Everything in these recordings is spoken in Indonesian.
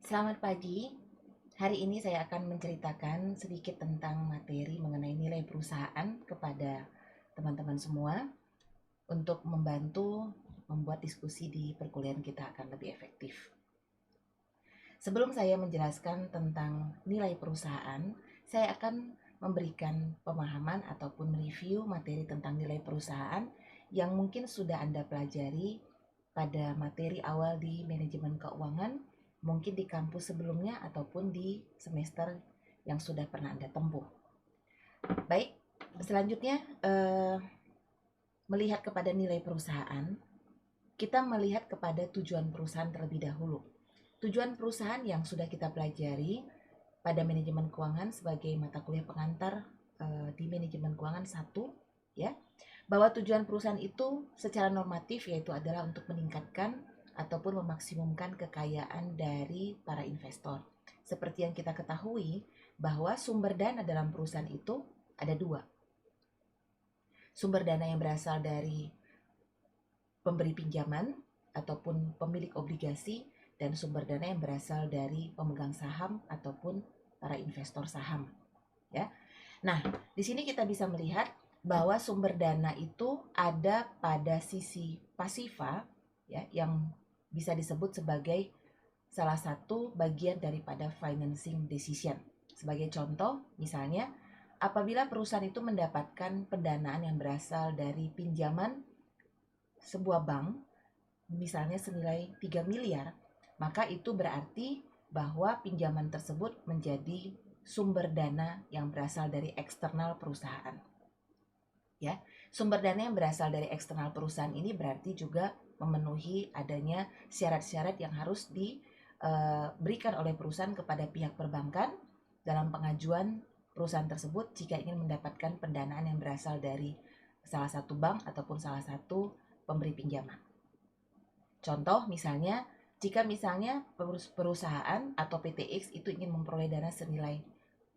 Selamat pagi. Hari ini saya akan menceritakan sedikit tentang materi mengenai nilai perusahaan kepada teman-teman semua untuk membantu membuat diskusi di perkuliahan kita akan lebih efektif. Sebelum saya menjelaskan tentang nilai perusahaan, saya akan memberikan pemahaman ataupun review materi tentang nilai perusahaan yang mungkin sudah Anda pelajari pada materi awal di manajemen keuangan, mungkin di kampus sebelumnya ataupun di semester yang sudah pernah Anda tempuh. Baik, selanjutnya melihat kepada nilai perusahaan, kita melihat kepada tujuan perusahaan terlebih dahulu. Tujuan perusahaan yang sudah kita pelajari pada manajemen keuangan sebagai mata kuliah pengantar di manajemen keuangan 1, ya, bahwa tujuan perusahaan itu secara normatif yaitu adalah untuk meningkatkan ataupun memaksimumkan kekayaan dari para investor. Seperti yang kita ketahui bahwa sumber dana dalam perusahaan itu ada dua. Sumber dana yang berasal dari pemberi pinjaman ataupun pemilik obligasi, dan sumber dana yang berasal dari pemegang saham ataupun para investor saham, ya. Nah, di sini kita bisa melihat bahwa sumber dana itu ada pada sisi pasifa, ya, yang bisa disebut sebagai salah satu bagian daripada financing decision. Sebagai contoh, misalnya apabila perusahaan itu mendapatkan pendanaan yang berasal dari pinjaman sebuah bank, misalnya senilai 3 miliar, maka itu berarti bahwa pinjaman tersebut menjadi sumber dana yang berasal dari eksternal perusahaan. Ya, sumber dana yang berasal dari eksternal perusahaan ini berarti juga memenuhi adanya syarat-syarat yang harus diberikan oleh perusahaan kepada pihak perbankan dalam pengajuan perusahaan tersebut jika ingin mendapatkan pendanaan yang berasal dari salah satu bank ataupun salah satu pemberi pinjaman. Contoh misalnya, jika misalnya perusahaan atau PTX itu ingin memperoleh dana senilai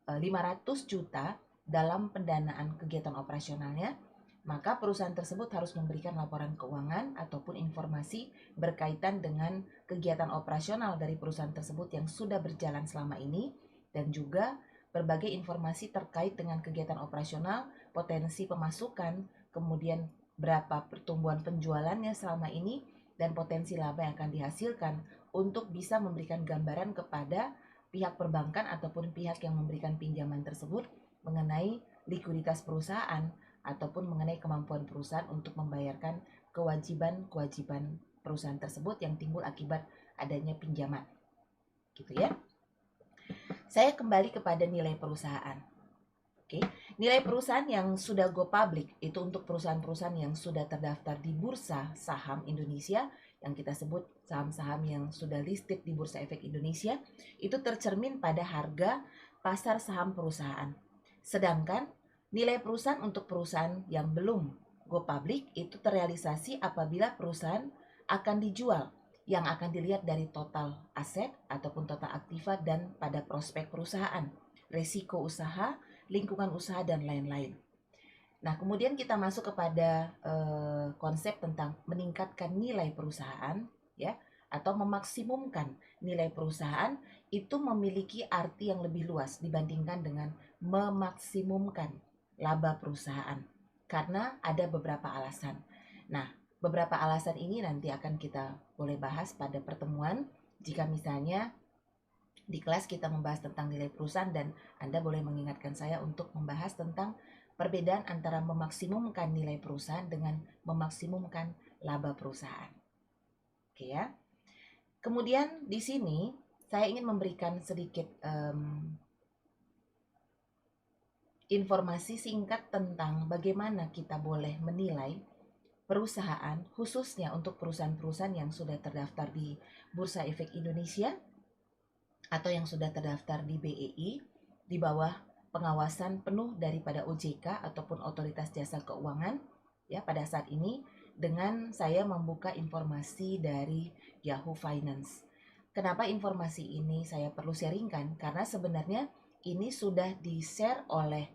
500 juta dalam pendanaan kegiatan operasionalnya, maka perusahaan tersebut harus memberikan laporan keuangan ataupun informasi berkaitan dengan kegiatan operasional dari perusahaan tersebut yang sudah berjalan selama ini, dan juga berbagai informasi terkait dengan kegiatan operasional, potensi pemasukan, kemudian berapa pertumbuhan penjualannya selama ini, dan potensi laba yang akan dihasilkan untuk bisa memberikan gambaran kepada pihak perbankan ataupun pihak yang memberikan pinjaman tersebut mengenai likuiditas perusahaan ataupun mengenai kemampuan perusahaan untuk membayarkan kewajiban-kewajiban perusahaan tersebut yang timbul akibat adanya pinjaman. Gitu ya. Saya kembali kepada nilai perusahaan. Oke, nilai perusahaan yang sudah go public itu untuk perusahaan-perusahaan yang sudah terdaftar di Bursa Saham Indonesia, yang kita sebut saham-saham yang sudah listed di Bursa Efek Indonesia, itu tercermin pada harga pasar saham perusahaan. Sedangkan nilai perusahaan untuk perusahaan yang belum go public itu terrealisasi apabila perusahaan akan dijual, yang akan dilihat dari total aset ataupun total aktiva dan pada prospek perusahaan, resiko usaha, lingkungan usaha, dan lain-lain. Nah, kemudian kita masuk kepada konsep tentang meningkatkan nilai perusahaan, ya, atau memaksimumkan nilai perusahaan itu memiliki arti yang lebih luas dibandingkan dengan memaksimumkan laba perusahaan, karena ada beberapa alasan. Nah, beberapa alasan ini nanti akan kita boleh bahas pada pertemuan jika misalnya di kelas kita membahas tentang nilai perusahaan, dan Anda boleh mengingatkan saya untuk membahas tentang perbedaan antara memaksimumkan nilai perusahaan dengan memaksimumkan laba perusahaan. Oke ya. Kemudian di sini saya ingin memberikan sedikit informasi singkat tentang bagaimana kita boleh menilai perusahaan, khususnya untuk perusahaan-perusahaan yang sudah terdaftar di Bursa Efek Indonesia atau yang sudah terdaftar di BEI di bawah pengawasan penuh daripada OJK ataupun Otoritas Jasa Keuangan, ya, pada saat ini dengan saya membuka informasi dari Yahoo Finance. Kenapa informasi ini saya perlu sharingkan? Karena sebenarnya ini sudah di-share oleh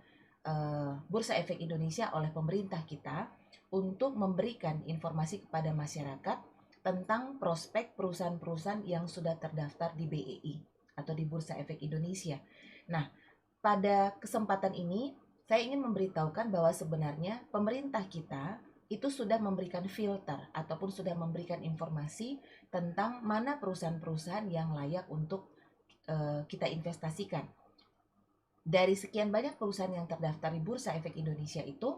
Bursa Efek Indonesia oleh pemerintah kita untuk memberikan informasi kepada masyarakat tentang prospek perusahaan-perusahaan yang sudah terdaftar di BEI atau di Bursa Efek Indonesia. Nah, pada kesempatan ini saya ingin memberitahukan bahwa sebenarnya pemerintah kita itu sudah memberikan filter ataupun sudah memberikan informasi tentang mana perusahaan-perusahaan yang layak untuk kita investasikan. Dari sekian banyak perusahaan yang terdaftar di Bursa Efek Indonesia itu,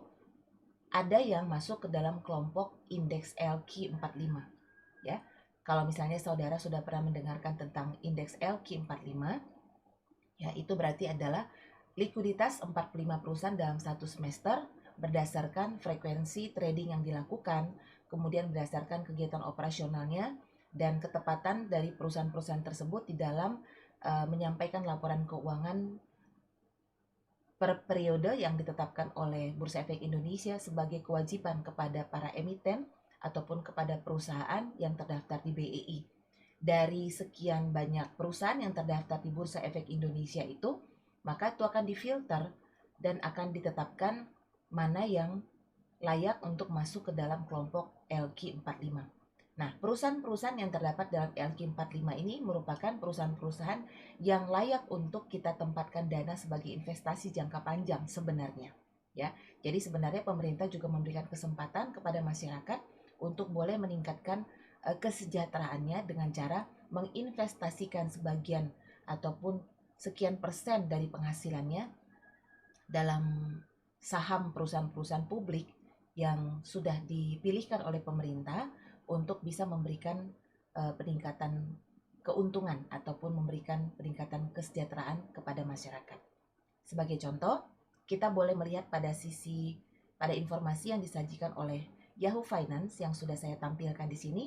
ada yang masuk ke dalam kelompok indeks LQ45. Ya, kalau misalnya saudara sudah pernah mendengarkan tentang indeks LQ45, ya itu berarti adalah likuiditas 45 perusahaan dalam satu semester berdasarkan frekuensi trading yang dilakukan, kemudian berdasarkan kegiatan operasionalnya dan ketepatan dari perusahaan-perusahaan tersebut di dalam menyampaikan laporan keuangan per periode yang ditetapkan oleh Bursa Efek Indonesia sebagai kewajiban kepada para emiten ataupun kepada perusahaan yang terdaftar di BEI. Dari sekian banyak perusahaan yang terdaftar di Bursa Efek Indonesia itu, maka itu akan difilter dan akan ditetapkan mana yang layak untuk masuk ke dalam kelompok LQ45. Nah, perusahaan-perusahaan yang terdapat dalam LQ45 ini merupakan perusahaan-perusahaan yang layak untuk kita tempatkan dana sebagai investasi jangka panjang sebenarnya. Ya, jadi sebenarnya pemerintah juga memberikan kesempatan kepada masyarakat untuk boleh meningkatkan kesejahteraannya dengan cara menginvestasikan sebagian ataupun sekian persen dari penghasilannya dalam saham perusahaan-perusahaan publik yang sudah dipilihkan oleh pemerintah untuk bisa memberikan peningkatan keuntungan ataupun memberikan peningkatan kesejahteraan kepada masyarakat. Sebagai contoh, kita boleh melihat pada informasi yang disajikan oleh Yahoo Finance yang sudah saya tampilkan di sini,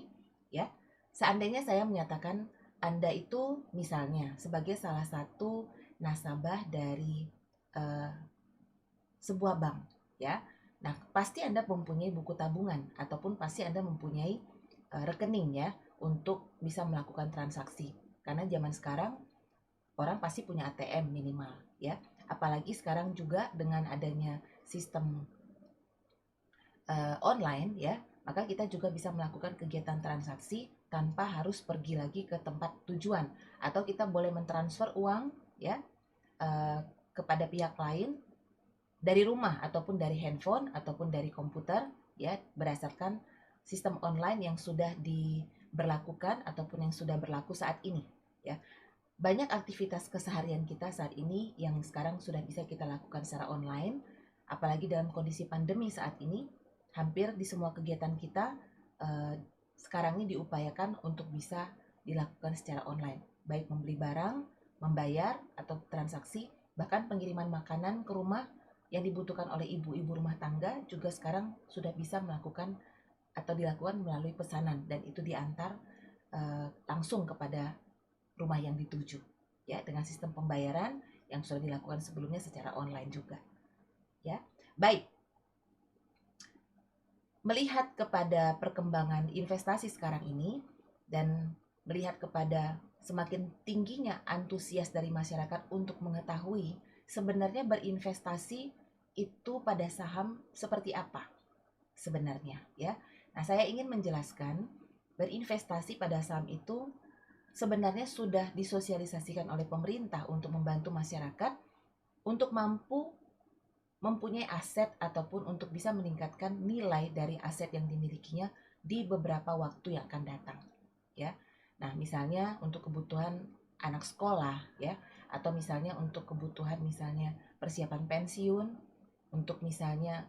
ya. Seandainya saya menyatakan Anda itu misalnya sebagai salah satu nasabah dari sebuah bank, ya. Nah, pasti Anda mempunyai buku tabungan ataupun pasti Anda mempunyai rekening ya untuk bisa melakukan transaksi. Karena zaman sekarang orang pasti punya ATM minimal ya. Apalagi sekarang juga dengan adanya sistem online ya, maka kita juga bisa melakukan kegiatan transaksi tanpa harus pergi lagi ke tempat tujuan atau kita boleh mentransfer uang ya kepada pihak lain dari rumah ataupun dari handphone ataupun dari komputer ya berdasarkan sistem online yang sudah diberlakukan ataupun yang sudah berlaku saat ini ya. Banyak aktivitas keseharian kita saat ini yang sekarang sudah bisa kita lakukan secara online, apalagi dalam kondisi pandemi saat ini, hampir di semua kegiatan kita sekarang ini diupayakan untuk bisa dilakukan secara online, baik membeli barang, membayar atau transaksi, bahkan pengiriman makanan ke rumah yang dibutuhkan oleh ibu-ibu rumah tangga juga sekarang sudah bisa melakukan atau dilakukan melalui pesanan dan itu diantar langsung kepada rumah yang dituju ya dengan sistem pembayaran yang sudah dilakukan sebelumnya secara online juga ya. Baik, melihat kepada perkembangan investasi sekarang ini dan melihat kepada semakin tingginya antusias dari masyarakat untuk mengetahui sebenarnya berinvestasi itu pada saham seperti apa sebenarnya ya. Nah, saya ingin menjelaskan berinvestasi pada saham itu sebenarnya sudah disosialisasikan oleh pemerintah untuk membantu masyarakat untuk mampu mempunyai aset ataupun untuk bisa meningkatkan nilai dari aset yang dimilikinya di beberapa waktu yang akan datang ya. Nah, misalnya untuk kebutuhan anak sekolah ya, atau misalnya untuk kebutuhan misalnya persiapan pensiun, untuk misalnya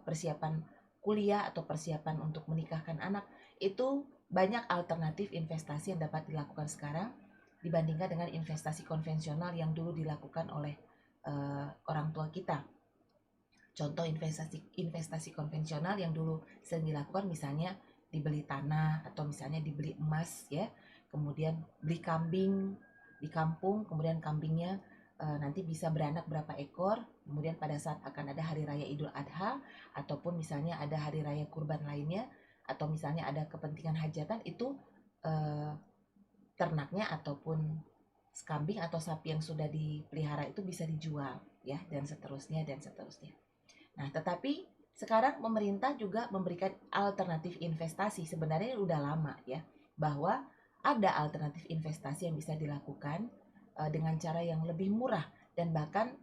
persiapan kuliah atau persiapan untuk menikahkan anak, itu banyak alternatif investasi yang dapat dilakukan sekarang dibandingkan dengan investasi konvensional yang dulu dilakukan oleh orang tua kita. Contoh investasi konvensional yang dulu sering dilakukan misalnya dibeli tanah atau misalnya dibeli emas ya, kemudian beli kambing di kampung, kemudian kambingnya nanti bisa beranak berapa ekor, kemudian pada saat akan ada hari raya Idul Adha ataupun misalnya ada hari raya kurban lainnya atau misalnya ada kepentingan hajatan itu ternaknya ataupun kambing atau sapi yang sudah dipelihara itu bisa dijual ya dan seterusnya dan seterusnya. Nah, tetapi Sekarang pemerintah juga memberikan alternatif investasi. Sebenarnya udah lama ya, bahwa ada alternatif investasi yang bisa dilakukan dengan cara yang lebih murah, dan bahkan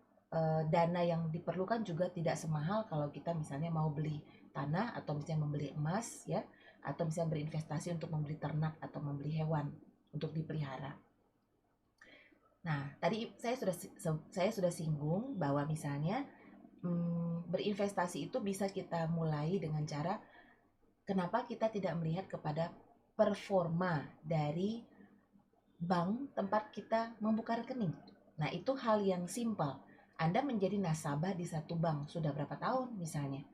dana yang diperlukan juga tidak semahal kalau kita misalnya mau beli tanah atau misalnya membeli emas ya, atau misalnya berinvestasi untuk membeli ternak atau membeli hewan untuk dipelihara. Nah, tadi saya sudah singgung bahwa misalnya berinvestasi itu bisa kita mulai dengan cara, kenapa kita tidak melihat kepada performa dari bank tempat kita membuka rekening. Nah, itu hal yang simpel. Anda menjadi nasabah di satu bank sudah berapa tahun misalnya?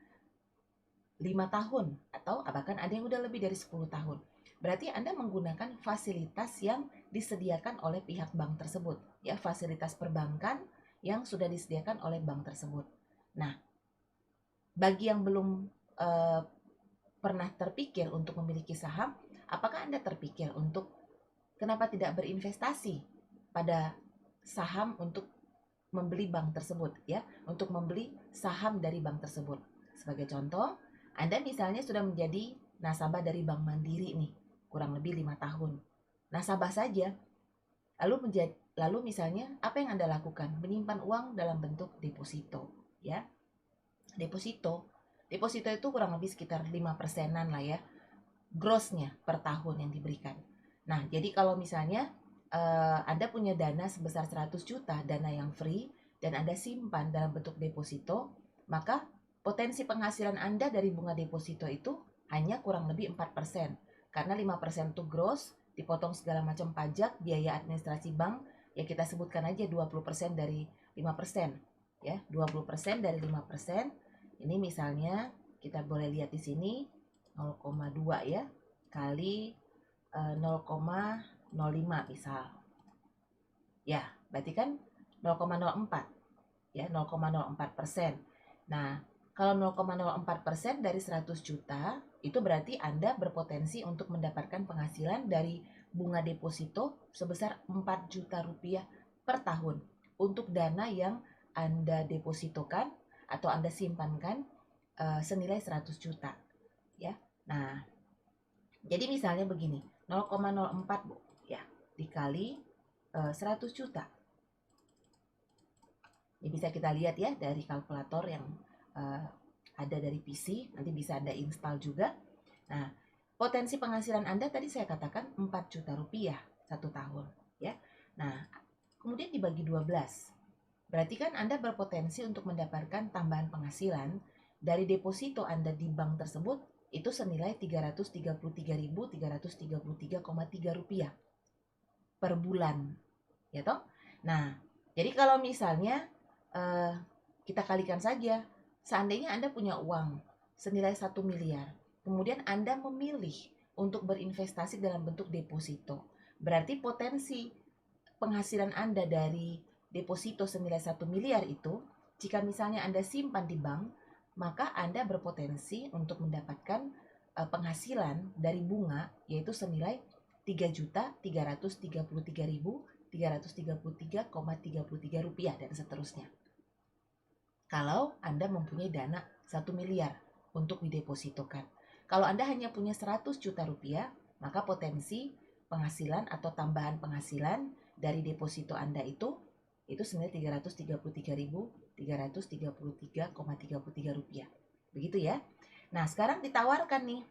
5 tahun atau bahkan ada yang udah lebih dari 10 tahun. Berarti Anda menggunakan fasilitas yang disediakan oleh pihak bank tersebut, ya, fasilitas perbankan yang sudah disediakan oleh bank tersebut. Nah, bagi yang belum uh, pernah terpikir untuk memiliki saham, apakah Anda terpikir untuk kenapa tidak berinvestasi pada saham untuk membeli bank tersebut ya, untuk membeli saham dari bank tersebut. Sebagai contoh, Anda misalnya sudah menjadi nasabah dari Bank Mandiri nih, kurang lebih 5 tahun. Nasabah saja. Lalu misalnya apa yang Anda lakukan? Menyimpan uang dalam bentuk deposito, ya. Deposito. Deposito itu kurang lebih sekitar 5%-an lah ya, grossnya per tahun yang diberikan. Nah, jadi kalau misalnya Anda punya dana sebesar 100 juta, dana yang free, dan Anda simpan dalam bentuk deposito, maka potensi penghasilan Anda dari bunga deposito itu hanya kurang lebih 4%. Karena 5% itu gross, dipotong segala macam pajak, biaya administrasi bank, ya kita sebutkan aja 20% dari 5%. Ya, 20% dari 5%. Ini misalnya kita boleh lihat di sini 0,2 ya, kali 0,05 misal. Ya, berarti kan 0,04 ya, 0,04%. Nah, kalau 0,04% dari 100 juta, itu berarti Anda berpotensi untuk mendapatkan penghasilan dari bunga deposito sebesar 4 juta rupiah per tahun untuk dana yang Anda depositokan atau Anda simpankan senilai 100 juta ya. Nah, jadi misalnya begini, 0,04 Bu, ya, dikali 100 juta. Ini bisa kita lihat ya dari kalkulator yang ada dari PC, nanti bisa Anda install juga. Nah, potensi penghasilan Anda tadi saya katakan 4 juta rupiah satu tahun, ya. Nah, kemudian dibagi 12. Berarti kan Anda berpotensi untuk mendapatkan tambahan penghasilan dari deposito Anda di bank tersebut itu senilai 333.333,3 rupiah per bulan, ya toh? Nah, jadi kalau misalnya kita kalikan saja, seandainya Anda punya uang senilai 1 miliar, kemudian Anda memilih untuk berinvestasi dalam bentuk deposito, berarti potensi penghasilan Anda dari deposito senilai 1 miliar itu, jika misalnya Anda simpan di bank, maka Anda berpotensi untuk mendapatkan penghasilan dari bunga yaitu senilai 3.333.333,33 rupiah dan seterusnya. Kalau Anda mempunyai dana 1 miliar untuk didepositokan. Kalau Anda hanya punya 100 juta rupiah, maka potensi penghasilan atau tambahan penghasilan dari deposito Anda itu senilai 333.333,33 rupiah. Begitu ya. Nah, sekarang ditawarkan nih,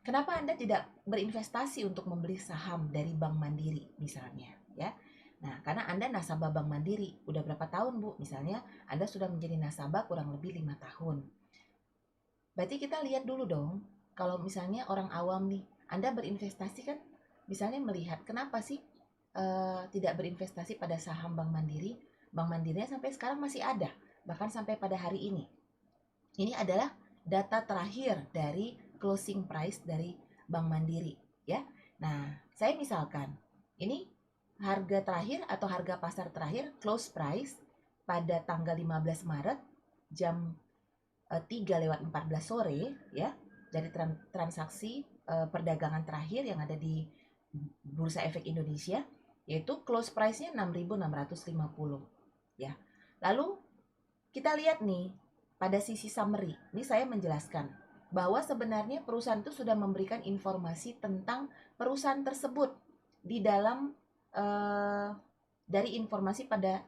kenapa Anda tidak berinvestasi untuk membeli saham dari Bank Mandiri misalnya, ya? Nah, karena Anda nasabah Bank Mandiri, udah berapa tahun Bu? Misalnya Anda sudah menjadi nasabah kurang lebih 5 tahun. Berarti kita lihat dulu dong, kalau misalnya orang awam nih, Anda berinvestasi kan misalnya melihat kenapa sih tidak berinvestasi pada saham Bank Mandiri? Bank Mandirinya sampai sekarang masih ada, bahkan sampai pada hari ini. Ini adalah data terakhir dari closing price dari Bank Mandiri, ya. Nah, saya misalkan, ini harga terakhir atau harga pasar terakhir close price pada tanggal 15 Maret jam 3:14 sore ya, dari transaksi perdagangan terakhir yang ada di Bursa Efek Indonesia, yaitu close price-nya 6.650 ya. Lalu kita lihat nih, pada sisi summary, ini saya menjelaskan bahwa sebenarnya perusahaan itu sudah memberikan informasi tentang perusahaan tersebut di dalam dari informasi pada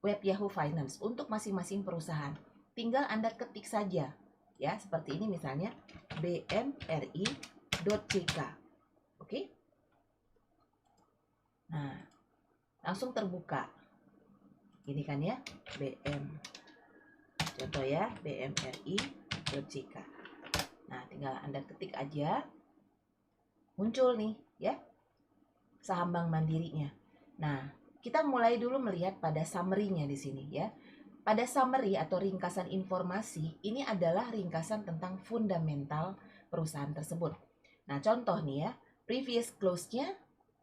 web Yahoo Finance untuk masing-masing perusahaan. Tinggal Anda ketik saja, ya, seperti ini misalnya bmri.ck. Oke? Nah, langsung terbuka. Ini kan ya, contoh ya, bmri.ck. Nah, tinggal Anda ketik aja, muncul nih ya saham Bank Mandirinya. Nah, kita mulai dulu melihat pada summary-nya di sini ya. Pada summary atau ringkasan informasi, ini adalah ringkasan tentang fundamental perusahaan tersebut. Nah, contoh nih ya, previous close-nya,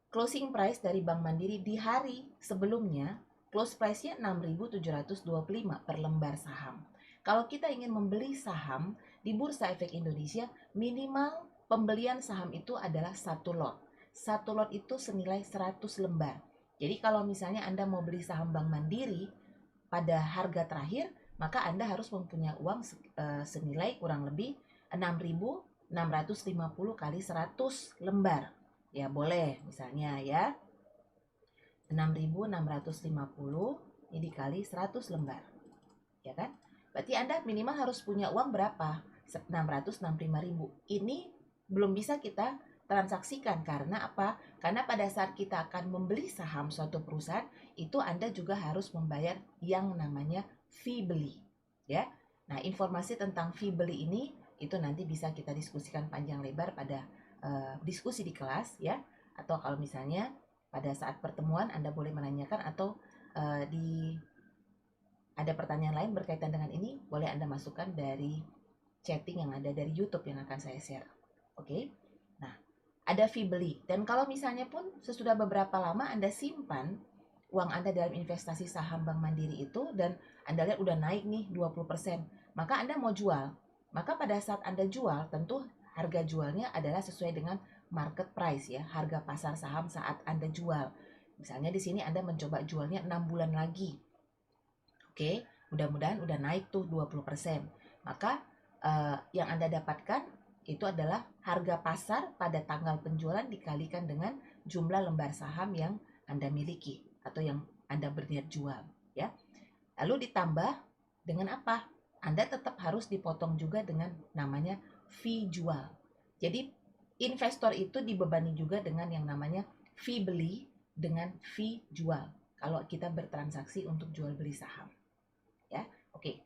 closing price dari Bank Mandiri di hari sebelumnya, close price-nya 6.725 per lembar saham. Kalau kita ingin membeli saham di Bursa Efek Indonesia, minimal pembelian saham itu adalah satu lot. Satu lot itu senilai 100 lembar. Jadi kalau misalnya Anda mau beli saham Bank Mandiri pada harga terakhir, maka Anda harus mempunyai uang senilai kurang lebih 6.650 kali 100 lembar. Ya boleh misalnya ya 6.650 ini dikali 100 lembar. Ya kan? Berarti Anda minimal harus punya uang berapa? 665.000. Ini belum bisa kita transaksikan karena apa? Karena pada saat kita akan membeli saham suatu perusahaan, itu Anda juga harus membayar yang namanya fee beli, ya. Nah, informasi tentang fee beli ini itu nanti bisa kita diskusikan panjang lebar pada diskusi di kelas, ya. Atau kalau misalnya pada saat pertemuan Anda boleh menanyakan atau ada pertanyaan lain berkaitan dengan ini, boleh Anda masukkan dari chatting yang ada dari YouTube yang akan saya share. Oke. Nah, ada fee beli. Dan kalau misalnya pun sesudah beberapa lama Anda simpan uang Anda dalam investasi saham Bank Mandiri itu dan Anda lihat udah naik nih 20%, maka Anda mau jual. Maka pada saat Anda jual, tentu harga jualnya adalah sesuai dengan market price ya, harga pasar saham saat Anda jual. Misalnya di sini Anda mencoba jualnya 6 bulan lagi. Oke, mudah-mudahan udah naik tuh 20%. Maka yang Anda dapatkan itu adalah harga pasar pada tanggal penjualan dikalikan dengan jumlah lembar saham yang Anda miliki atau yang Anda berniat jual, ya. Lalu ditambah dengan apa? Anda tetap harus dipotong juga dengan namanya fee jual. Jadi investor itu dibebani juga dengan yang namanya fee beli dengan fee jual kalau kita bertransaksi untuk jual beli saham. Ya, oke.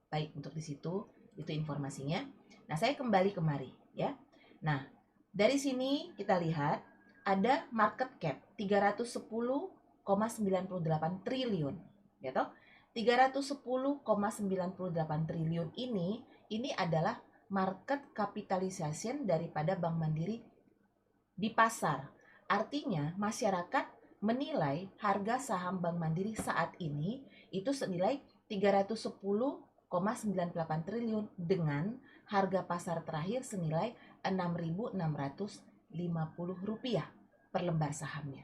Baik, untuk di situ itu informasinya. Nah, saya kembali kemari ya. Nah, dari sini kita lihat ada market cap 310,98 triliun, ya toh? 310,98 triliun ini adalah market capitalization daripada Bank Mandiri di pasar. Artinya, masyarakat menilai harga saham Bank Mandiri saat ini itu senilai 310,98 triliun dengan harga pasar terakhir senilai Rp6.650 per lembar sahamnya.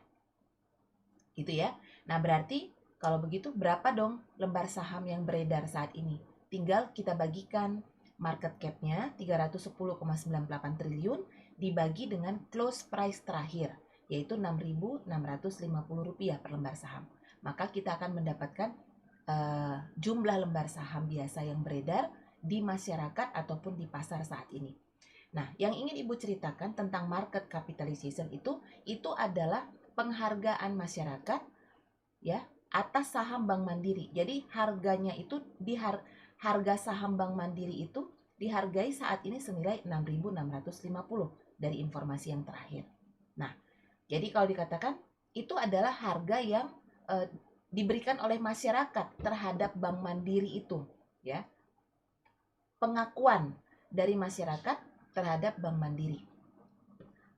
Gitu ya. Nah, berarti kalau begitu berapa dong lembar saham yang beredar saat ini? Tinggal kita bagikan market cap-nya 310,98 triliun dibagi dengan close price terakhir, yaitu Rp6.650 per lembar saham. Maka kita akan mendapatkan jumlah lembar saham biasa yang beredar di masyarakat ataupun di pasar saat ini. Nah, yang ingin Ibu ceritakan tentang market capitalization itu adalah penghargaan masyarakat ya atas saham Bank Mandiri. Jadi harganya itu harga saham Bank Mandiri itu dihargai saat ini senilai 6.650 dari informasi yang terakhir. Nah, jadi kalau dikatakan itu adalah harga yang diberikan oleh masyarakat terhadap Bank Mandiri itu, ya. Pengakuan dari masyarakat terhadap Bank Mandiri.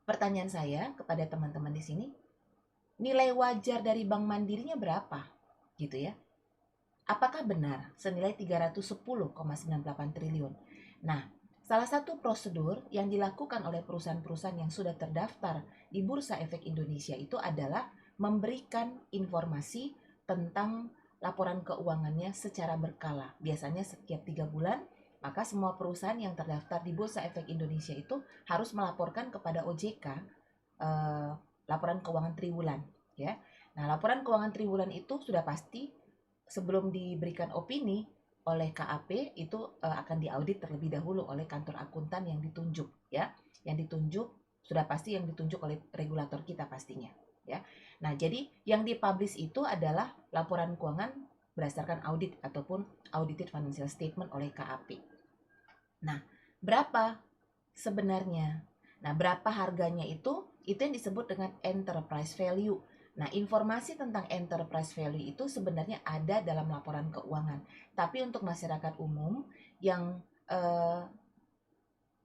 Pertanyaan saya kepada teman-teman di sini, nilai wajar dari Bank Mandirinya berapa? Gitu ya. Apakah benar senilai 310,98 triliun? Nah, salah satu prosedur yang dilakukan oleh perusahaan-perusahaan yang sudah terdaftar di Bursa Efek Indonesia itu adalah memberikan informasi tentang laporan keuangannya secara berkala. Biasanya setiap 3 bulan, maka semua perusahaan yang terdaftar di Bursa Efek Indonesia itu harus melaporkan kepada OJK laporan keuangan triwulan, ya. Nah, laporan keuangan triwulan itu sudah pasti sebelum diberikan opini oleh KAP itu akan diaudit terlebih dahulu oleh kantor akuntan yang ditunjuk, ya. Yang ditunjuk sudah pasti yang ditunjuk oleh regulator kita pastinya, ya. Nah, jadi yang dipublish itu adalah laporan keuangan berdasarkan audit ataupun audited financial statement oleh KAP. Nah, berapa sebenarnya? Nah, berapa harganya itu yang disebut dengan enterprise value. Nah, informasi tentang enterprise value itu sebenarnya ada dalam laporan keuangan. Tapi untuk masyarakat umum yang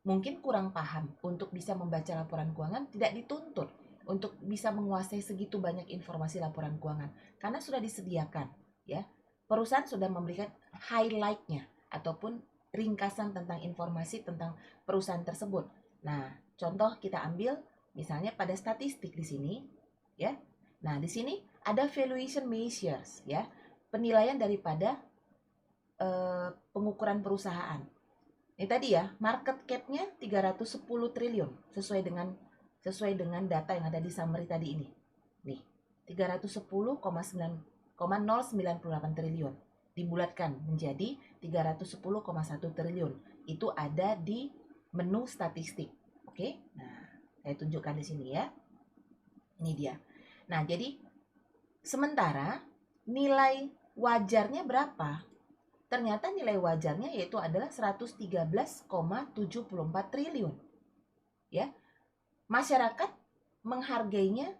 mungkin kurang paham untuk bisa membaca laporan keuangan, tidak dituntut untuk bisa menguasai segitu banyak informasi laporan keuangan karena sudah disediakan, ya. Perusahaan sudah memberikan highlight-nya ataupun ringkasan tentang informasi tentang perusahaan tersebut. Nah, contoh kita ambil misalnya pada statistik di sini, ya. Nah, di sini ada valuation measures, ya. Penilaian daripada pengukuran perusahaan. Ini tadi ya, market cap-nya 310 triliun sesuai dengan data yang ada di summary tadi ini. Nih, 310,098 triliun dibulatkan menjadi 310,1 triliun. Itu ada di menu statistik. Oke? Nah, saya tunjukkan di sini ya. Ini dia. Nah, jadi sementara nilai wajarnya berapa? Ternyata nilai wajarnya yaitu adalah 113,74 triliun. Ya. Masyarakat menghargainya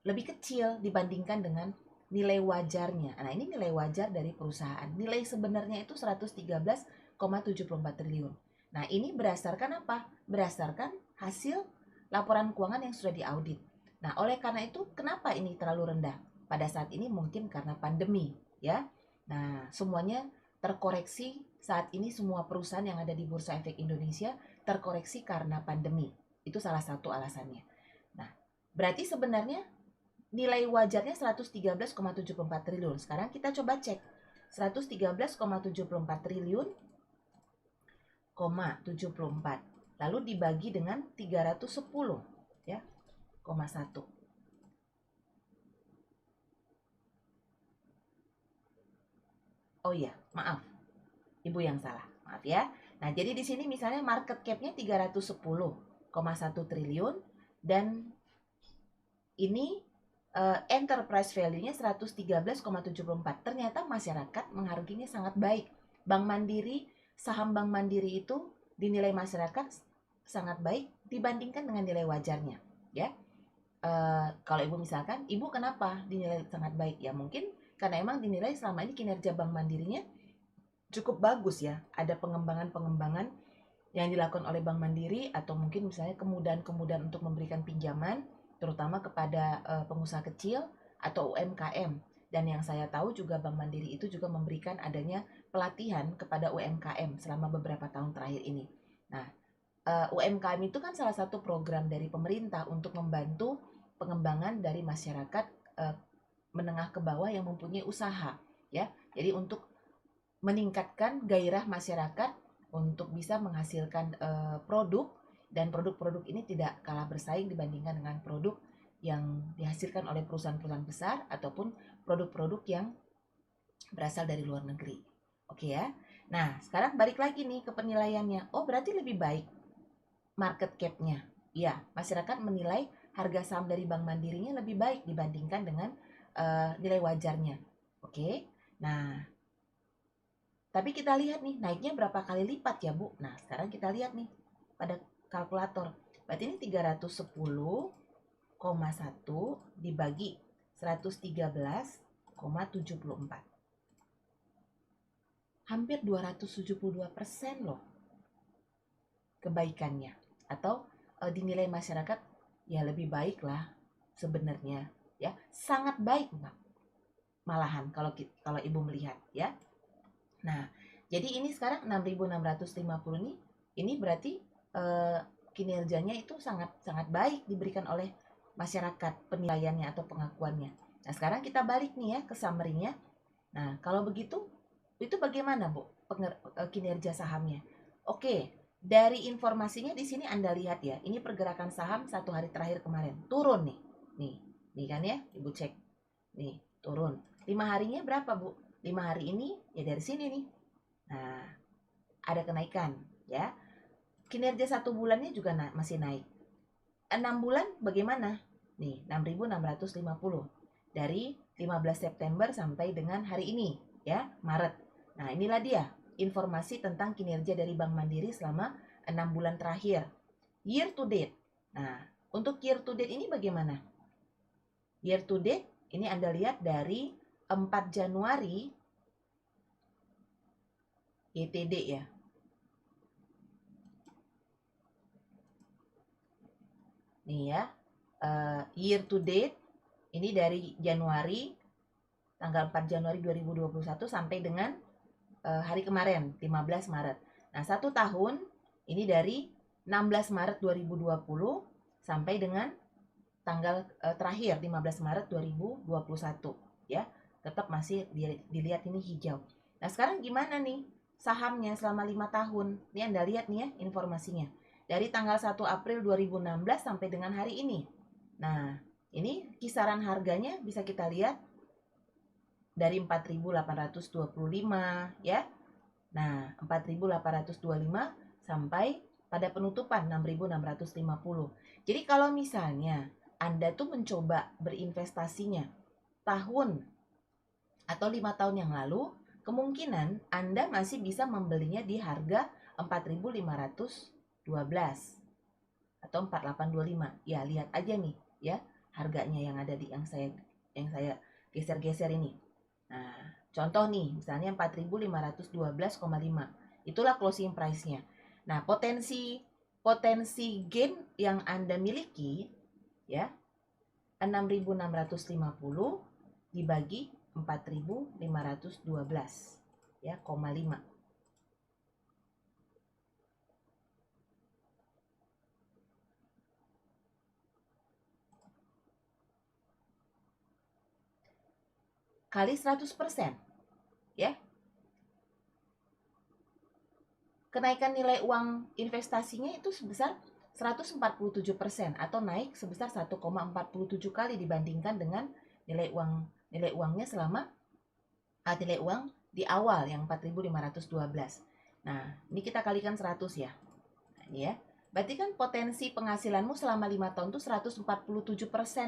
lebih kecil dibandingkan dengan nilai wajarnya. Nah, ini nilai wajar dari perusahaan. Nilai sebenarnya itu 113,74 triliun. Nah, ini berdasarkan apa? Berdasarkan hasil laporan keuangan yang sudah diaudit. Nah, oleh karena itu, kenapa ini terlalu rendah? Pada saat ini mungkin karena pandemi, ya. Nah, semuanya terkoreksi saat ini, semua perusahaan yang ada di Bursa Efek Indonesia terkoreksi karena pandemi. Itu salah satu alasannya. Nah, berarti sebenarnya nilai wajarnya 113,74 triliun. Sekarang kita coba cek. 113,74 triliun, 74. Lalu dibagi dengan 310, ya, 1. Oh iya, maaf. Ibu yang salah. Maaf ya. Nah, jadi di sini misalnya market cap-nya 310,1 triliun dan ini enterprise value-nya 113,74. Ternyata masyarakat menghargainya sangat baik. Bank Mandiri, saham Bank Mandiri itu dinilai masyarakat sangat baik dibandingkan dengan nilai wajarnya, ya. Kalau ibu misalkan, ibu kenapa dinilai sangat baik? Ya mungkin karena emang dinilai selama ini kinerja Bank Mandirinya cukup bagus ya. Ada pengembangan-pengembangan yang dilakukan oleh Bank Mandiri atau mungkin misalnya kemudahan-kemudahan untuk memberikan pinjaman terutama kepada pengusaha kecil atau UMKM. Dan yang saya tahu juga Bank Mandiri itu juga memberikan adanya pelatihan kepada UMKM selama beberapa tahun terakhir ini. Nah, UMKM itu kan salah satu program dari pemerintah untuk membantu pengembangan dari masyarakat menengah ke bawah yang mempunyai usaha, ya. Jadi untuk meningkatkan gairah masyarakat untuk bisa menghasilkan produk, dan produk-produk ini tidak kalah bersaing dibandingkan dengan produk yang dihasilkan oleh perusahaan-perusahaan besar ataupun produk-produk yang berasal dari luar negeri. Oke ya. Nah, sekarang balik lagi nih ke penilaiannya. Oh, berarti lebih baik market cap-nya. Ya, masyarakat menilai harga saham dari Bank Mandirinya lebih baik dibandingkan dengan nilai wajarnya. Oke. Nah, tapi kita lihat nih, naiknya berapa kali lipat ya, Bu? Nah, sekarang kita lihat nih pada kalkulator. Berarti ini 310,1 dibagi 113,74. Hampir 272% loh kebaikannya. Atau dinilai masyarakat ya lebih baik lah sebenarnya, ya. Sangat baik, Mbak. Malahan kalau Ibu melihat, ya. Nah, jadi ini sekarang 6.650 ini berarti kinerjanya itu sangat sangat baik diberikan oleh masyarakat penilaiannya atau pengakuannya. Nah, sekarang kita balik nih ya ke summary-nya. Nah, kalau begitu, itu bagaimana, Bu, kinerja sahamnya? Oke, dari informasinya di sini Anda lihat ya, ini pergerakan saham 1 hari terakhir kemarin. Turun nih. Nih kan ya, Ibu cek. Nih, turun. 5 harinya berapa, Bu? 5 hari ini ya dari sini nih. Nah, ada kenaikan ya. Kinerja 1 bulannya juga masih naik. 6 bulan bagaimana? Nih, 6.650 dari 15 September sampai dengan hari ini ya, Maret. Nah, inilah dia informasi tentang kinerja dari Bank Mandiri selama 6 bulan terakhir. Year to date. Nah, untuk year to date ini bagaimana? Year to date ini Anda lihat dari 4 Januari YTD ya. Nih ya, year to date ini dari Januari, tanggal 4 Januari 2021 sampai dengan hari kemarin, 15 Maret. Nah, 1 tahun ini dari 16 Maret 2020 sampai dengan tanggal terakhir 15 Maret 2021 ya. Tetap masih dilihat ini hijau. Nah, sekarang gimana nih sahamnya selama 5 tahun? Ini Anda lihat nih ya informasinya. Dari tanggal 1 April 2016 sampai dengan hari ini. Nah, ini kisaran harganya bisa kita lihat dari 4.825 ya. Nah, 4.825 sampai pada penutupan 6.650. Jadi kalau misalnya Anda tuh mencoba berinvestasinya tahun atau 5 tahun yang lalu, kemungkinan Anda masih bisa membelinya di harga 4.512 atau 4.825. Ya, lihat aja nih ya harganya yang ada di yang saya geser-geser ini. Nah, contoh nih, misalnya 4.512,5. Itulah closing price-nya. Nah, potensi gain yang Anda miliki ya 6.650 dibagi 4.512 ya, 5. Kali 100% ya. Kenaikan nilai uang investasinya itu sebesar 147% atau naik sebesar 1,47 kali dibandingkan dengan nilai uangnya selama nilai uang di awal yang 4.512. Nah, ini kita kalikan 100 ya. Nah, ini ya. Berarti kan potensi penghasilanmu selama 5 tahun itu 147%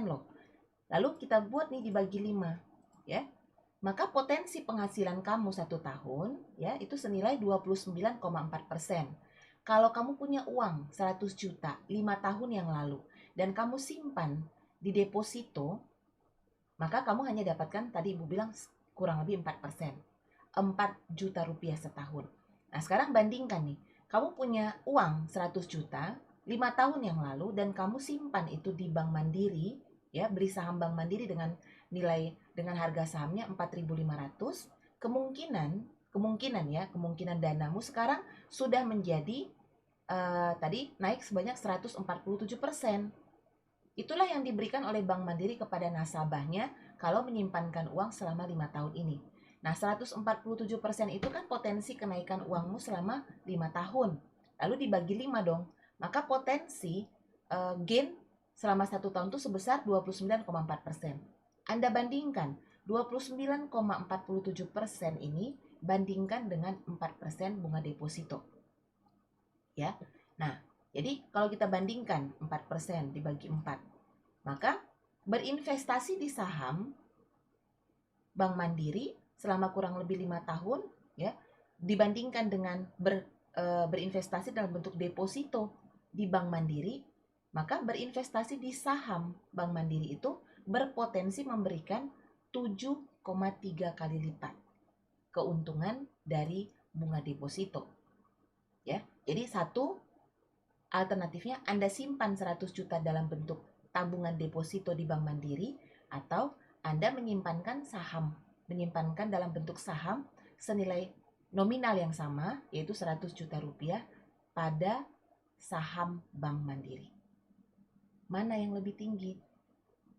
loh. Lalu kita buat nih dibagi 5 ya. Maka potensi penghasilan kamu 1 tahun ya itu senilai 29,4%. Kalau kamu punya uang 100 juta 5 tahun yang lalu dan kamu simpan di deposito, maka kamu hanya dapatkan tadi Ibu bilang kurang lebih 4%. 4 juta rupiah setahun. Nah, sekarang bandingkan nih. Kamu punya uang 100 juta 5 tahun yang lalu dan kamu simpan itu di Bank Mandiri, ya, beli saham Bank Mandiri dengan harga sahamnya 4.500, kemungkinan danamu sekarang sudah menjadi tadi naik sebanyak 147%. Itulah yang diberikan oleh Bank Mandiri kepada nasabahnya kalau menyimpankan uang selama 5 tahun ini. Nah, 147% itu kan potensi kenaikan uangmu selama 5 tahun. Lalu dibagi 5 dong. Maka potensi gain selama 1 tahun itu sebesar 29,4%. Anda bandingkan 29,47% ini bandingkan dengan 4% bunga deposito. Ya. Nah, jadi kalau kita bandingkan 4% dibagi 4, maka berinvestasi di saham Bank Mandiri selama kurang lebih 5 tahun ya, dibandingkan dengan berinvestasi dalam bentuk deposito di Bank Mandiri, maka berinvestasi di saham Bank Mandiri itu berpotensi memberikan 7,3 kali lipat keuntungan dari bunga deposito. Ya. Jadi satu alternatifnya Anda simpan 100 juta dalam bentuk tabungan deposito di Bank Mandiri, atau Anda menyimpankan dalam bentuk saham senilai nominal yang sama, yaitu 100 juta rupiah pada saham Bank Mandiri. Mana yang lebih tinggi?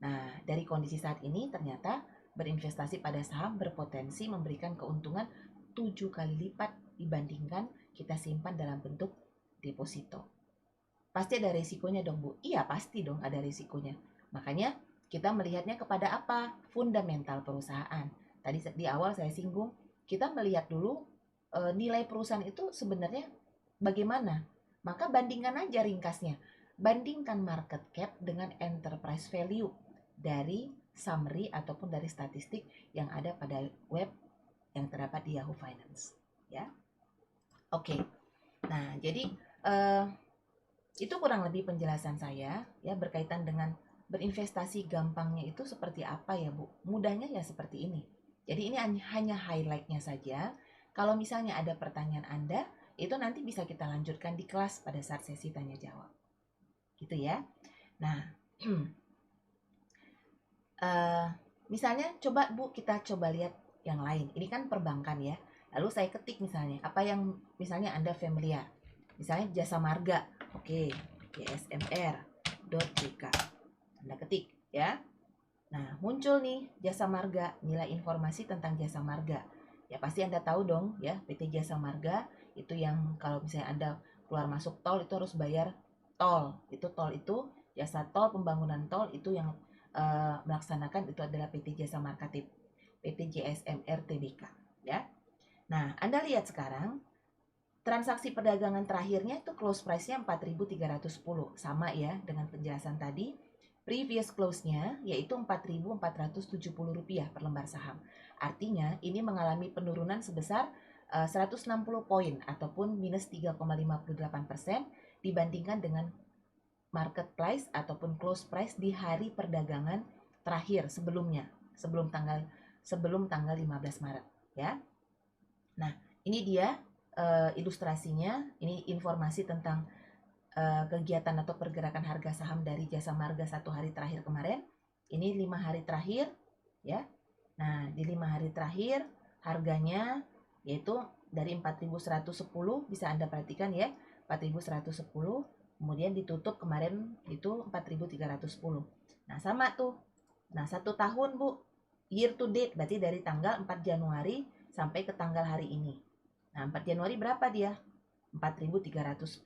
Nah, dari kondisi saat ini ternyata berinvestasi pada saham berpotensi memberikan keuntungan 7 kali lipat dibandingkan kita simpan dalam bentuk deposito. Pasti ada risikonya dong, Bu. Iya, pasti dong ada risikonya. Makanya kita melihatnya kepada apa? Fundamental perusahaan. Tadi di awal saya singgung, kita melihat dulu nilai perusahaan itu sebenarnya bagaimana. Maka bandingkan aja ringkasnya. Bandingkan market cap dengan enterprise value dari summary ataupun dari statistik yang ada pada web yang terdapat di Yahoo Finance. Ya, oke. Nah, jadi itu kurang lebih penjelasan saya ya berkaitan dengan berinvestasi gampangnya itu seperti apa ya Bu? Mudahnya ya seperti ini. Jadi ini hanya highlight-nya saja. Kalau misalnya ada pertanyaan Anda, itu nanti bisa kita lanjutkan di kelas pada saat sesi tanya jawab. Gitu ya. Nah, misalnya coba Bu kita coba lihat yang lain. Ini kan perbankan ya. Lalu saya ketik misalnya apa yang misalnya Anda familiar. Misalnya jasa marga. Oke, gsmr.jk. Anda ketik ya. Nah, muncul nih jasa marga, nilai informasi tentang jasa marga. Ya pasti Anda tahu dong ya, PT Jasa Marga itu yang kalau misalnya Anda keluar masuk tol itu harus bayar tol. Itu tol itu jasa tol, pembangunan tol itu yang melaksanakan itu adalah PT Jasa Marga, PT JSMR Tbk ya. Nah, Anda lihat sekarang transaksi perdagangan terakhirnya itu close price-nya 4.310. Sama ya dengan penjelasan tadi. Previous close-nya yaitu Rp4.470 per lembar saham. Artinya ini mengalami penurunan sebesar 160 poin ataupun minus 3,58% dibandingkan dengan market price ataupun close price di hari perdagangan terakhir sebelumnya, sebelum tanggal 15 Maret ya. Nah, ini dia ilustrasinya. Ini informasi tentang kegiatan atau pergerakan harga saham dari Jasa Marga 1 hari terakhir kemarin. Ini 5 hari terakhir ya. Nah, di 5 hari terakhir harganya yaitu dari 4.110 bisa Anda perhatikan ya, 4.110, kemudian ditutup kemarin itu 4.310. Nah, sama tuh. Nah, 1 tahun Bu, year to date berarti dari tanggal 4 Januari sampai ke tanggal hari ini. Nah, 4 Januari berapa dia? 4.310.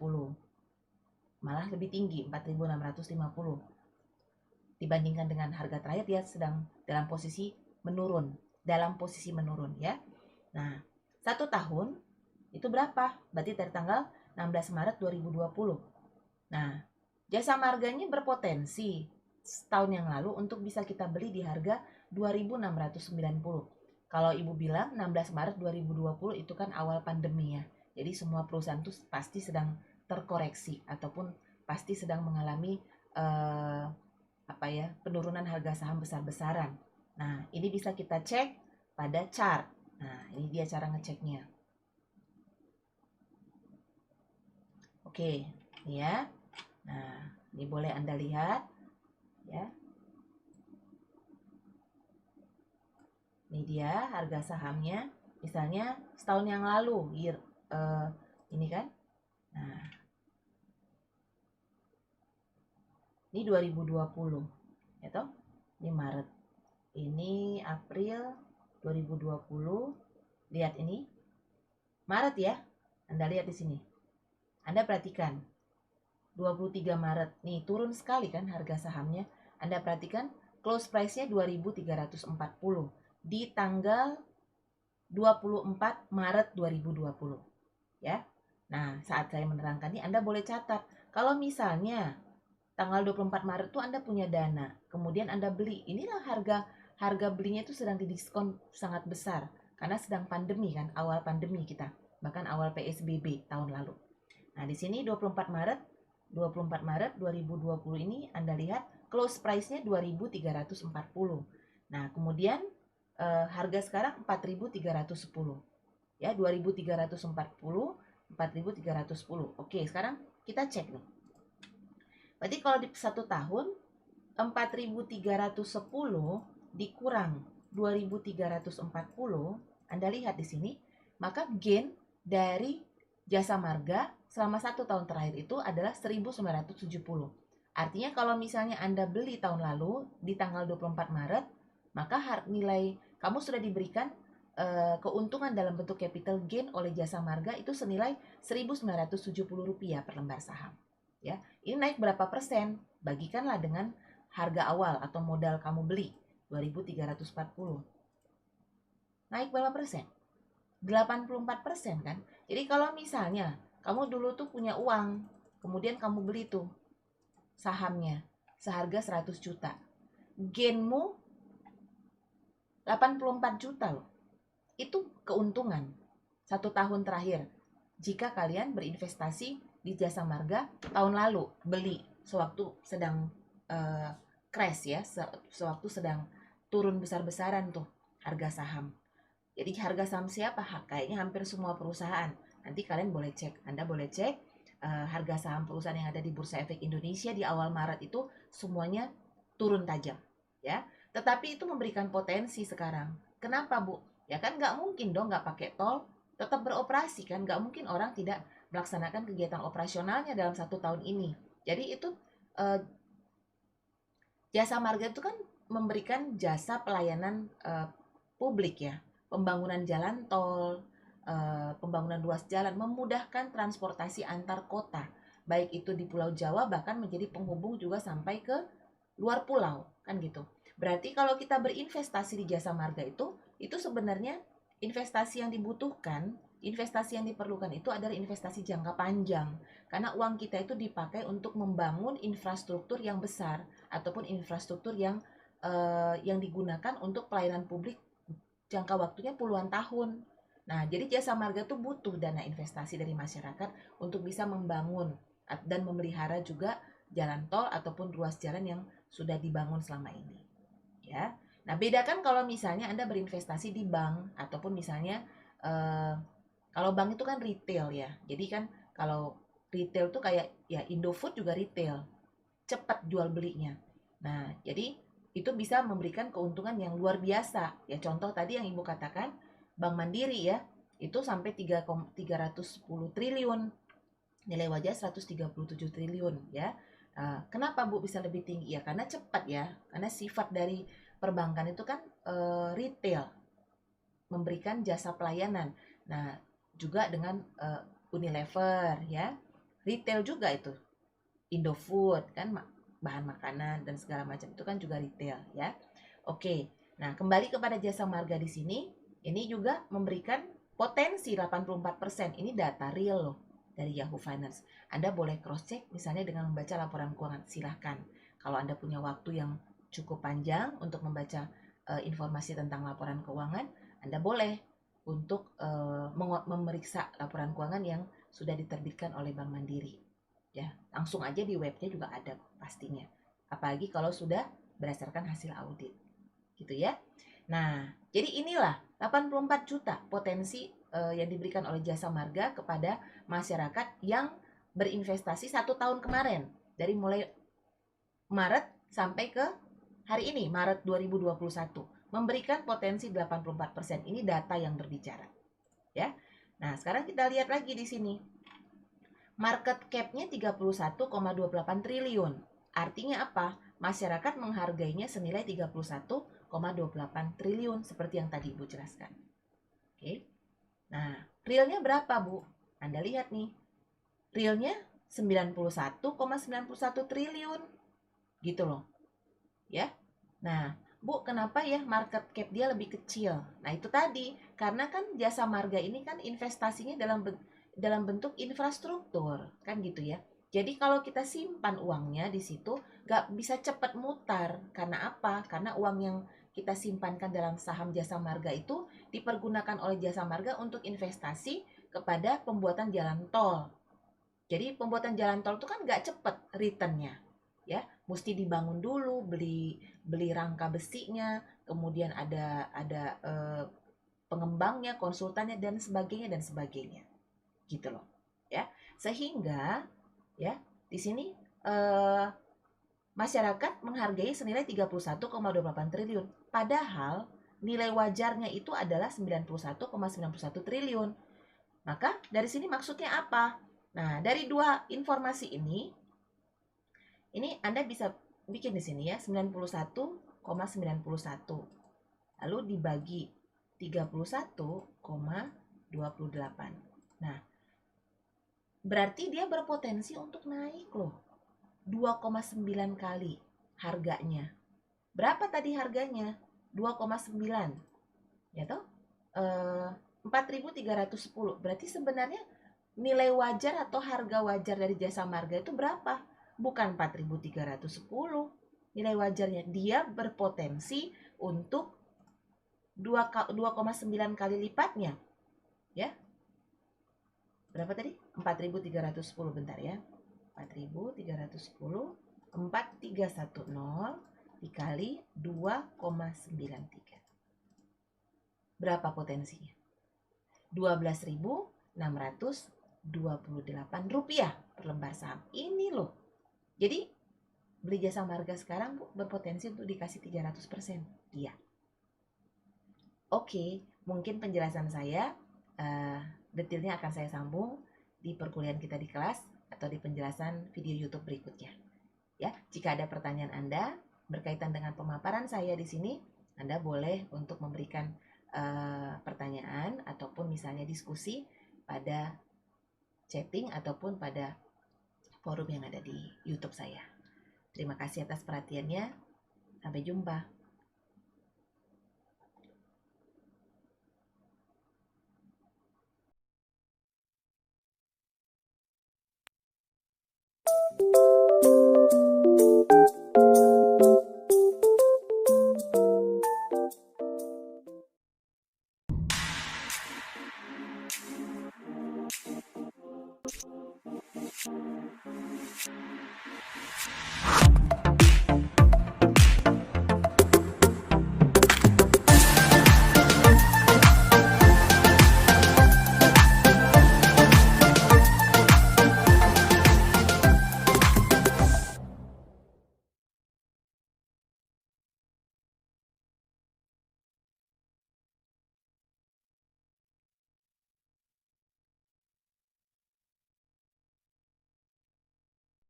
Malah lebih tinggi, 4.650. Dibandingkan dengan harga terakhir dia sedang dalam posisi menurun. Ya. Nah, 1 tahun itu berapa? Berarti dari tanggal 16 Maret 2020. Nah, jasa marganya berpotensi setahun yang lalu untuk bisa kita beli di harga 2.690. Kalau Ibu bilang 16 Maret 2020 itu kan awal pandemi ya. Jadi semua perusahaan itu pasti sedang terkoreksi ataupun pasti sedang mengalami penurunan harga saham besar-besaran. Nah, ini bisa kita cek pada chart. Nah, ini dia cara ngeceknya. Oke, ini ya. Nah, ini boleh Anda lihat ya. Ini dia harga sahamnya. Misalnya setahun yang lalu, ini kan. Nah, ini 2020, ya toh? Ini Maret. Ini April 2020. Lihat ini. Maret ya. Anda lihat di sini. Anda perhatikan. 23 Maret. Nih, turun sekali kan harga sahamnya. Anda perhatikan close price-nya 2.340 di tanggal 24 Maret 2020. Ya. Nah, saat saya menerangkan ini Anda boleh catat. Kalau misalnya tanggal 24 Maret tuh Anda punya dana, kemudian Anda beli, inilah harga belinya itu sedang didiskon sangat besar karena sedang pandemi kan, awal pandemi kita, bahkan awal PSBB tahun lalu. Nah, di sini 24 Maret 2020 ini Anda lihat close price-nya 2.340. Nah, kemudian harga sekarang 4.310. Ya, 2.340, 4.310. Oke, sekarang kita cek nih. Berarti kalau di 1 tahun 4.310 dikurang 2.340, Anda lihat di sini, maka gain dari Jasa Marga selama 1 tahun terakhir itu adalah 1.970. Artinya kalau misalnya Anda beli tahun lalu di tanggal 24 Maret, maka nilai kamu sudah diberikan keuntungan dalam bentuk capital gain oleh Jasa Marga itu senilai Rp1.970 per lembar saham. Ya, ini naik berapa persen? Bagikanlah dengan harga awal atau modal kamu beli 2.340. Naik berapa persen? 84% kan? Jadi kalau misalnya kamu dulu tuh punya uang, kemudian kamu beli tuh sahamnya seharga 100 juta. Gainmu 84 juta loh. Itu keuntungan 1 tahun terakhir. Jika kalian berinvestasi di Jasa Marga tahun lalu, beli sewaktu sedang crash ya, sewaktu sedang turun besar-besaran tuh harga saham. Jadi harga saham siapa? Kayaknya hampir semua perusahaan. Nanti kalian boleh cek, Anda boleh cek harga saham perusahaan yang ada di Bursa Efek Indonesia di awal Maret itu semuanya turun tajam, ya. Tetapi itu memberikan potensi sekarang. Kenapa, Bu? Ya kan nggak mungkin dong nggak pakai tol, tetap beroperasi kan? Nggak mungkin orang tidak melaksanakan kegiatan operasionalnya dalam 1 tahun ini. Jadi itu eh, Jasa Marga itu kan memberikan jasa pelayanan publik ya, pembangunan jalan tol, pembangunan ruas jalan, memudahkan transportasi antar kota, baik itu di Pulau Jawa bahkan menjadi penghubung juga sampai ke luar pulau, kan gitu. Berarti kalau kita berinvestasi di Jasa Marga itu sebenarnya investasi yang dibutuhkan, investasi yang diperlukan itu adalah investasi jangka panjang. Karena uang kita itu dipakai untuk membangun infrastruktur yang besar ataupun infrastruktur yang digunakan untuk pelayanan publik jangka waktunya puluhan tahun. Nah, jadi Jasa Marga tuh butuh dana investasi dari masyarakat untuk bisa membangun dan memelihara juga jalan tol ataupun ruas jalan yang sudah dibangun selama ini. Ya. Nah, bedakan kalau misalnya Anda berinvestasi di bank ataupun misalnya kalau bank itu kan retail ya. Jadi kan kalau retail tuh kayak ya Indofood juga retail. Cepat jual belinya. Nah, jadi itu bisa memberikan keuntungan yang luar biasa. Ya contoh tadi yang Ibu katakan, Bank Mandiri ya, itu sampai 310 triliun. Nilai wajah 137 triliun ya. Kenapa Bu bisa lebih tinggi? Ya karena cepat ya. Karena sifat dari perbankan itu kan retail, memberikan jasa pelayanan. Nah, juga dengan Unilever ya. Retail juga itu. Indofood kan bahan makanan dan segala macam itu kan juga retail ya. Oke. Nah, kembali kepada Jasa Marga di sini, ini juga memberikan potensi 84%. Ini data real loh dari Yahoo Finance. Anda boleh cross check misalnya dengan membaca laporan keuangan. Silahkan. Kalau Anda punya waktu yang cukup panjang untuk membaca informasi tentang laporan keuangan, Anda boleh untuk memeriksa laporan keuangan yang sudah diterbitkan oleh Bank Mandiri. Ya, langsung aja di webnya juga ada pastinya. Apalagi kalau sudah berdasarkan hasil audit. Gitu ya. Nah, jadi inilah 84 juta potensi yang diberikan oleh Jasa Marga kepada masyarakat yang berinvestasi 1 tahun kemarin. Dari mulai Maret sampai ke hari ini, Maret 2021. Memberikan potensi 84%. Ini data yang berbicara. Ya. Nah, sekarang kita lihat lagi di sini. Market cap-nya 31,28 triliun. Artinya apa? Masyarakat menghargainya senilai 31,28 triliun seperti yang tadi Ibu jelaskan. Oke. Nah, realnya berapa, Bu? Anda lihat nih. Realnya 91,91 triliun. Gitu loh. Ya. Nah, Bu, kenapa ya market cap dia lebih kecil? Nah, itu tadi. Karena kan Jasa Marga ini kan investasinya dalam bentuk infrastruktur, kan gitu ya. Jadi kalau kita simpan uangnya di situ, nggak bisa cepat mutar. Karena apa? Karena uang yang kita simpankan dalam saham Jasa Marga itu dipergunakan oleh Jasa Marga untuk investasi kepada pembuatan jalan tol. Jadi pembuatan jalan tol itu kan nggak cepat returnnya, ya. Mesti dibangun dulu, beli rangka besinya, kemudian ada pengembangnya, konsultannya dan sebagainya gitu loh ya, sehingga ya di sini masyarakat menghargai senilai 31,28 triliun padahal nilai wajarnya itu adalah 91,91 triliun. Maka dari sini maksudnya apa? Nah, dari dua informasi ini Ini Anda bisa bikin di sini ya, 91,91. Lalu dibagi 31,28. Nah, berarti dia berpotensi untuk naik loh. 2,9 kali harganya. Berapa tadi harganya? 2,9. Ya toh? 4.310. Berarti sebenarnya nilai wajar atau harga wajar dari jasa marga itu berapa? Bukan 4.310. Nilai wajarnya dia berpotensi untuk 2,9 kali lipatnya. Ya. Berapa tadi? 4.310, bentar ya. 4.310, 4.310 dikali 2,93. Berapa potensinya? 12.628 rupiah per lembar saham. Ini loh. Jadi beli jasa marga sekarang Bu, berpotensi untuk dikasih 300%. Iya. Oke, mungkin penjelasan saya detailnya akan saya sambung di perkuliahan kita di kelas atau di penjelasan video YouTube berikutnya. Ya, jika ada pertanyaan Anda berkaitan dengan pemaparan saya di sini, Anda boleh untuk memberikan pertanyaan ataupun misalnya diskusi pada chatting ataupun pada forum yang ada di YouTube saya. Terima kasih atas perhatiannya. Sampai jumpa.